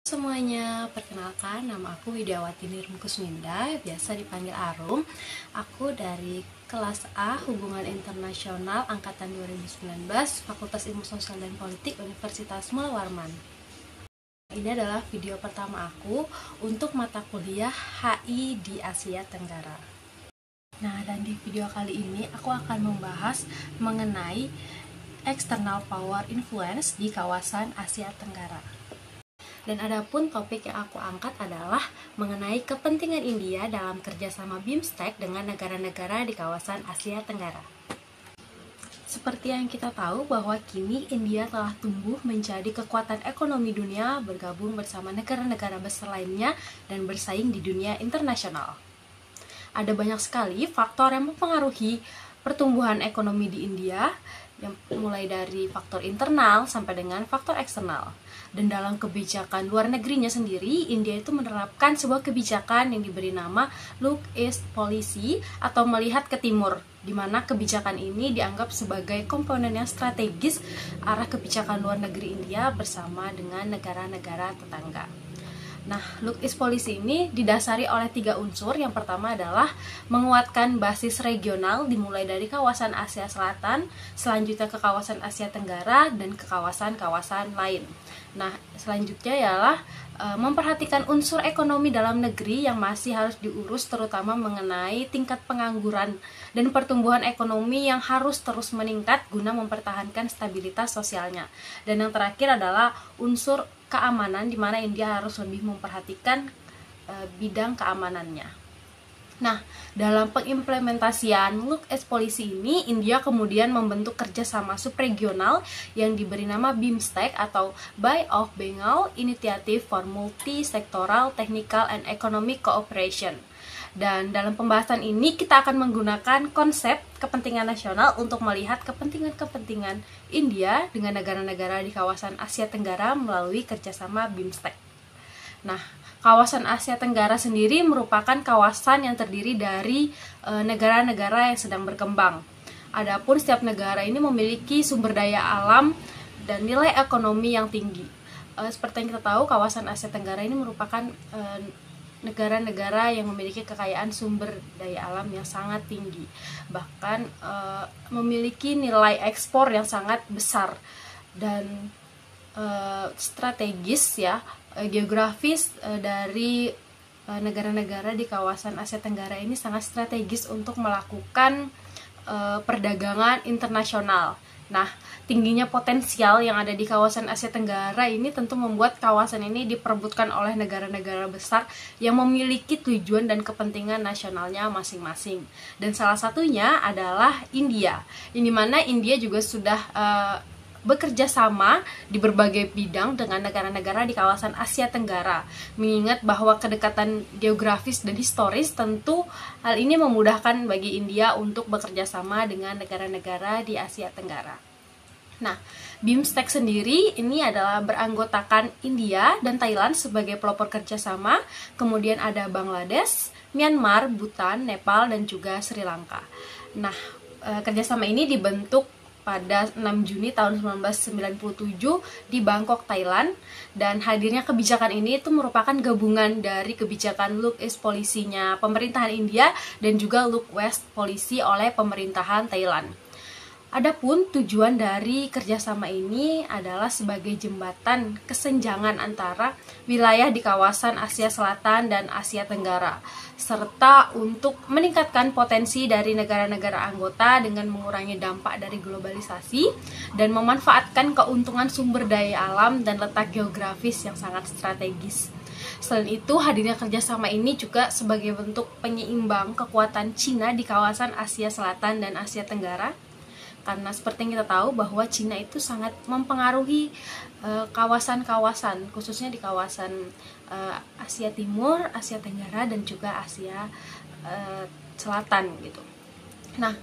Semuanya, perkenalkan nama aku Widiawati Nirm Kusminda, biasa dipanggil Arum. Aku dari kelas A Hubungan Internasional Angkatan 2019, Fakultas Ilmu Sosial dan Politik Universitas Mula Warman. Ini adalah video pertama aku untuk mata kuliah HI di Asia Tenggara. Nah, dan di video kali ini aku akan membahas mengenai external power influence di kawasan Asia Tenggara. Dan adapun topik yang aku angkat adalah mengenai kepentingan India dalam kerjasama BIMSTEC dengan negara-negara di kawasan Asia Tenggara. Seperti yang kita tahu bahwa kini India telah tumbuh menjadi kekuatan ekonomi dunia, bergabung bersama negara-negara besar lainnya dan bersaing di dunia internasional. Ada banyak sekali faktor yang mempengaruhi pertumbuhan ekonomi di India, yang mulai dari faktor internal sampai dengan faktor eksternal. Dan dalam kebijakan luar negerinya sendiri, India itu menerapkan sebuah kebijakan yang diberi nama Look East Policy atau melihat ke timur, di mana kebijakan ini dianggap sebagai komponen yang strategis arah kebijakan luar negeri India bersama dengan negara-negara tetangga. Nah, Look East Policy ini didasari oleh 3 unsur. Yang pertama adalah menguatkan basis regional dimulai dari kawasan Asia Selatan, selanjutnya ke kawasan Asia Tenggara, dan ke kawasan-kawasan lain. Nah, selanjutnya ialah memperhatikan unsur ekonomi dalam negeri yang masih harus diurus, terutama mengenai tingkat pengangguran dan pertumbuhan ekonomi yang harus terus meningkat guna mempertahankan stabilitas sosialnya. Dan yang terakhir adalah unsur keamanan, di mana India harus lebih memperhatikan bidang keamanannya. Nah, dalam pengimplementasian Look East Policy ini, India kemudian membentuk kerjasama subregional yang diberi nama BIMSTEC atau Bay of Bengal Initiative for Multi-Sectoral Technical and Economic Cooperation. Dan dalam pembahasan ini kita akan menggunakan konsep kepentingan nasional untuk melihat kepentingan-kepentingan India dengan negara-negara di kawasan Asia Tenggara melalui kerjasama BIMSTEC. Nah, kawasan Asia Tenggara sendiri merupakan kawasan yang terdiri dari negara-negara yang sedang berkembang. Adapun setiap negara ini memiliki sumber daya alam dan nilai ekonomi yang tinggi. Seperti yang kita tahu, kawasan Asia Tenggara ini merupakan negara-negara yang memiliki kekayaan sumber daya alam yang sangat tinggi, bahkan memiliki nilai ekspor yang sangat besar dan strategis ya, geografis dari negara-negara di kawasan Asia Tenggara ini sangat strategis untuk melakukan perdagangan internasional. Nah, tingginya potensial yang ada di kawasan Asia Tenggara ini tentu membuat kawasan ini diperebutkan oleh negara-negara besar yang memiliki tujuan dan kepentingan nasionalnya masing-masing. Dan salah satunya adalah India, di mana India juga sudah bekerja sama di berbagai bidang dengan negara-negara di kawasan Asia Tenggara. Mengingat bahwa kedekatan geografis dan historis, tentu hal ini memudahkan bagi India untuk bekerja sama dengan negara-negara di Asia Tenggara. Nah, BIMSTEC sendiri ini adalah beranggotakan India dan Thailand sebagai pelopor kerjasama, kemudian ada Bangladesh, Myanmar, Bhutan, Nepal, dan juga Sri Lanka. Nah, kerjasama ini dibentuk pada 6 Juni tahun 1997 di Bangkok, Thailand, dan hadirnya kebijakan ini itu merupakan gabungan dari kebijakan Look East Policy-nya pemerintahan India dan juga Look West Policy oleh pemerintahan Thailand. Adapun tujuan dari kerjasama ini adalah sebagai jembatan kesenjangan antara wilayah di kawasan Asia Selatan dan Asia Tenggara, serta untuk meningkatkan potensi dari negara-negara anggota dengan mengurangi dampak dari globalisasi dan memanfaatkan keuntungan sumber daya alam dan letak geografis yang sangat strategis. Selain itu, hadirnya kerjasama ini juga sebagai bentuk penyeimbang kekuatan Cina di kawasan Asia Selatan dan Asia Tenggara, karena seperti yang kita tahu bahwa Cina itu sangat mempengaruhi kawasan-kawasan, khususnya di kawasan Asia Timur, Asia Tenggara, dan juga Asia Selatan gitu. Nah,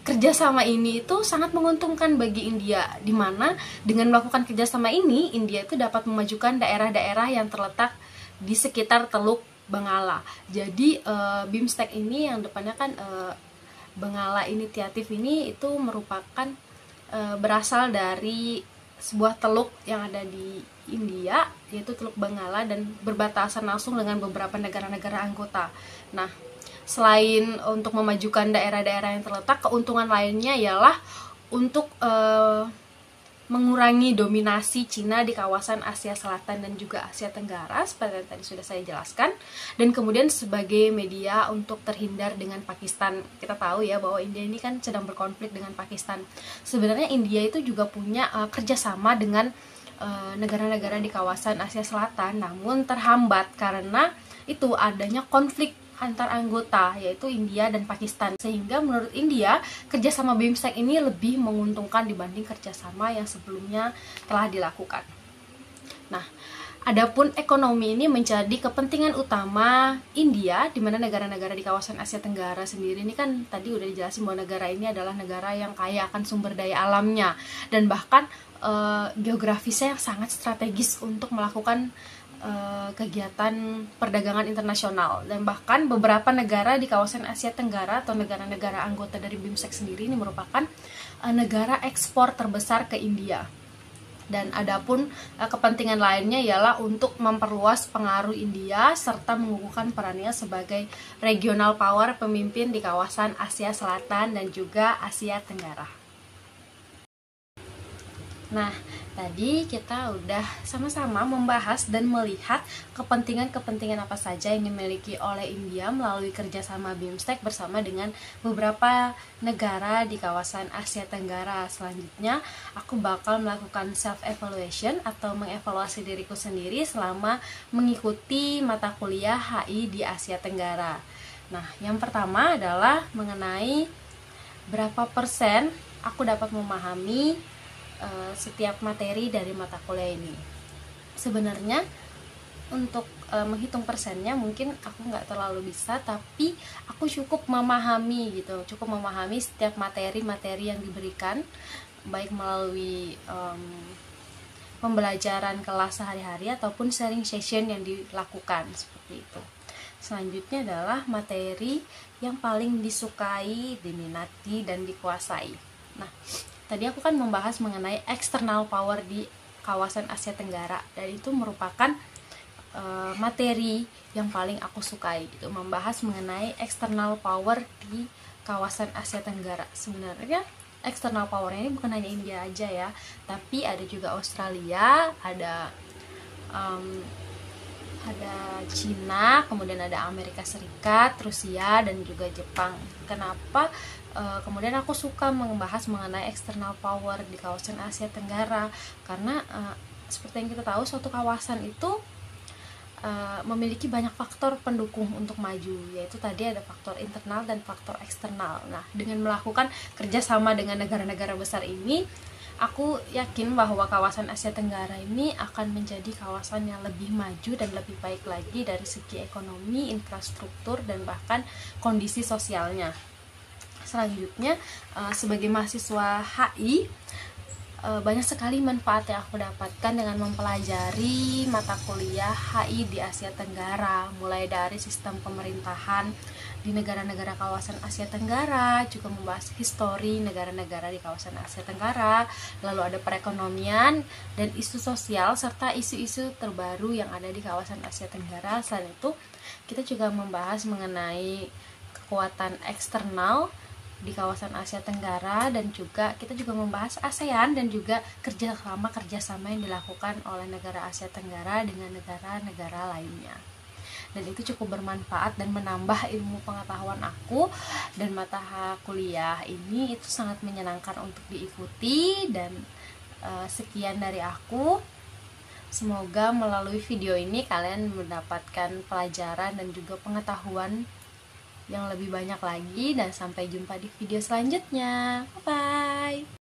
kerjasama ini itu sangat menguntungkan bagi India, di mana dengan melakukan kerjasama ini, India itu dapat memajukan daerah-daerah yang terletak di sekitar Teluk Bengala. Jadi BIMSTEC ini yang depannya kan Bengala Initiative ini itu merupakan berasal dari sebuah teluk yang ada di India, yaitu Teluk Bengala, dan berbatasan langsung dengan beberapa negara-negara anggota. Nah, selain untuk memajukan daerah-daerah yang terletak, keuntungan lainnya ialah untuk mengurangi dominasi Cina di kawasan Asia Selatan dan juga Asia Tenggara seperti yang tadi sudah saya jelaskan, dan kemudian sebagai media untuk terhindar dengan Pakistan. Kita tahu ya bahwa India ini kan sedang berkonflik dengan Pakistan. Sebenarnya India itu juga punya kerjasama dengan negara-negara di kawasan Asia Selatan, namun terhambat karena itu adanya konflik antar anggota, yaitu India dan Pakistan. Sehingga menurut India, kerjasama BIMSTEK ini lebih menguntungkan dibanding kerjasama yang sebelumnya telah dilakukan. Nah, adapun ekonomi ini menjadi kepentingan utama India, di mana negara-negara di kawasan Asia Tenggara sendiri ini kan tadi udah dijelasin bahwa negara ini adalah negara yang kaya akan sumber daya alamnya, dan bahkan geografisnya yang sangat strategis untuk melakukan kegiatan perdagangan internasional. Dan bahkan beberapa negara di kawasan Asia Tenggara atau negara-negara anggota dari BIMSTEK sendiri ini merupakan negara ekspor terbesar ke India. Dan adapun kepentingan lainnya ialah untuk memperluas pengaruh India serta mengukuhkan perannya sebagai regional power pemimpin di kawasan Asia Selatan dan juga Asia Tenggara. Nah, tadi kita udah sama-sama membahas dan melihat kepentingan-kepentingan apa saja yang dimiliki oleh India melalui kerjasama BIMSTEK bersama dengan beberapa negara di kawasan Asia Tenggara. Selanjutnya, aku bakal melakukan self-evaluation atau mengevaluasi diriku sendiri selama mengikuti mata kuliah HI di Asia Tenggara. Nah, yang pertama adalah mengenai berapa persen aku dapat memahami setiap materi dari mata kuliah ini. Sebenarnya untuk menghitung persennya mungkin aku nggak terlalu bisa, tapi aku cukup memahami gitu, cukup memahami setiap materi-materi yang diberikan, baik melalui pembelajaran kelas sehari-hari ataupun sharing session yang dilakukan seperti itu. Selanjutnya adalah materi yang paling disukai, diminati, dan dikuasai. Nah, tadi aku kan membahas mengenai external power di kawasan Asia Tenggara, dan itu merupakan materi yang paling aku sukai gitu, membahas mengenai external power di kawasan Asia Tenggara. Sebenarnya external power ini bukan hanya India aja ya, tapi ada juga Australia, ada Cina, kemudian ada Amerika Serikat, Rusia, dan juga Jepang. Kenapa kemudian aku suka membahas mengenai external power di kawasan Asia Tenggara? Karena seperti yang kita tahu, suatu kawasan itu memiliki banyak faktor pendukung untuk maju, yaitu tadi ada faktor internal dan faktor eksternal. Nah, dengan melakukan kerjasama dengan negara-negara besar ini, aku yakin bahwa kawasan Asia Tenggara ini akan menjadi kawasan yang lebih maju dan lebih baik lagi dari segi ekonomi, infrastruktur, dan bahkan kondisi sosialnya. Selanjutnya, sebagai mahasiswa HI, banyak sekali manfaat yang aku dapatkan dengan mempelajari mata kuliah HI di Asia Tenggara, mulai dari sistem pemerintahan di negara-negara kawasan Asia Tenggara, juga membahas histori negara-negara di kawasan Asia Tenggara, lalu ada perekonomian dan isu sosial serta isu-isu terbaru yang ada di kawasan Asia Tenggara. Selain itu, kita juga membahas mengenai kekuatan eksternal di kawasan Asia Tenggara, dan juga kita juga membahas ASEAN dan juga kerjasama yang dilakukan oleh negara Asia Tenggara dengan negara-negara lainnya. Dan itu cukup bermanfaat dan menambah ilmu pengetahuan aku, dan mata kuliah ini itu sangat menyenangkan untuk diikuti. Dan sekian dari aku. Semoga melalui video ini kalian mendapatkan pelajaran dan juga pengetahuan yang lebih banyak lagi, dan sampai jumpa di video selanjutnya. Bye bye.